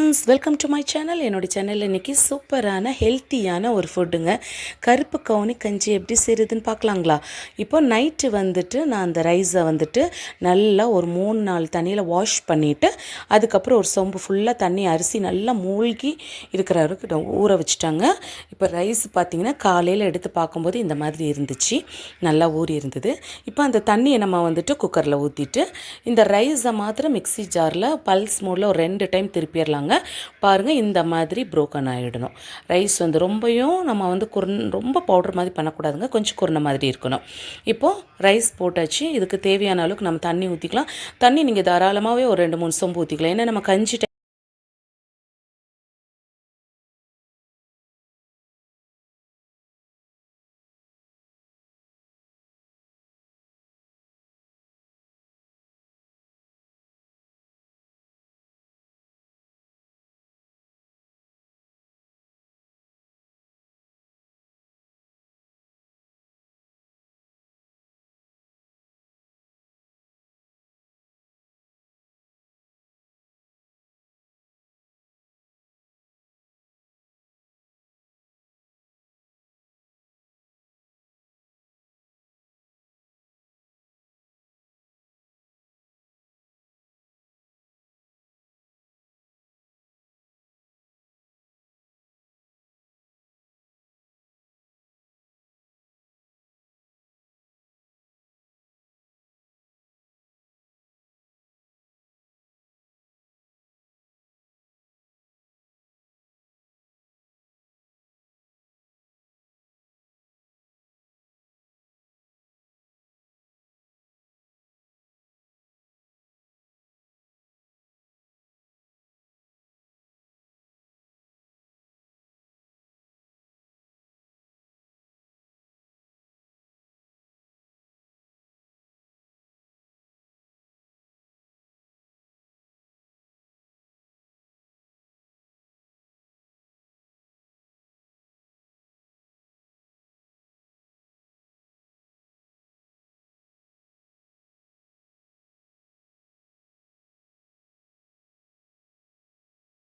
Friends, welcome to my channel. என்னோடய சேனலில் இன்றைக்கி சூப்பரான ஹெல்த்தியான ஒரு ஃபுட்டுங்க. கருப்பு கவுனி கஞ்சி எப்படி செய்கிறதுன்னு பார்க்கலாங்களா? இப்போ நைட்டு வந்துட்டு நான் அந்த ரைஸை வந்துட்டு நல்லா ஒரு 3-4 தண்ணியில் வாஷ் பண்ணிவிட்டு அதுக்கப்புறம் ஒரு சொம்பு ஃபுல்லாக தண்ணி அரிசி நல்லா மூழ்கி இருக்கிற வரைக்கும் ஊற வச்சுட்டாங்க. இப்போ ரைஸ் பார்த்திங்கன்னா காலையில் எடுத்து பார்க்கும்போது இந்த மாதிரி இருந்துச்சு, நல்லா ஊறி இருந்தது. இப்போ அந்த தண்ணியை நம்ம வந்துட்டு குக்கரில் ஊற்றிட்டு இந்த ரைஸை மாத்திரம் மிக்ஸி ஜாரில் பல்ஸ் மோடில் ஒரு 2 டைம் திருப்பிடலாங்க. பாருங்கள், இந்த மாதிரி ப்ரோக்கன் ஆகிடணும். ரைஸ் வந்து நம்ம வந்து ரொம்ப பவுடர் மாதிரி பண்ணக்கூடாதுங்க, கொஞ்சம் குருணை மாதிரி இருக்கணும். இப்போது ரைஸ் போட்டாச்சு. இதுக்கு தேவையான அளவுக்கு நம்ம தண்ணி ஊற்றிக்கலாம். தண்ணி நீங்கள் தாராளமாகவே ஒரு 2-3 சொம்பு ஊற்றிக்கலாம். ஏன்னா நம்ம கஞ்சி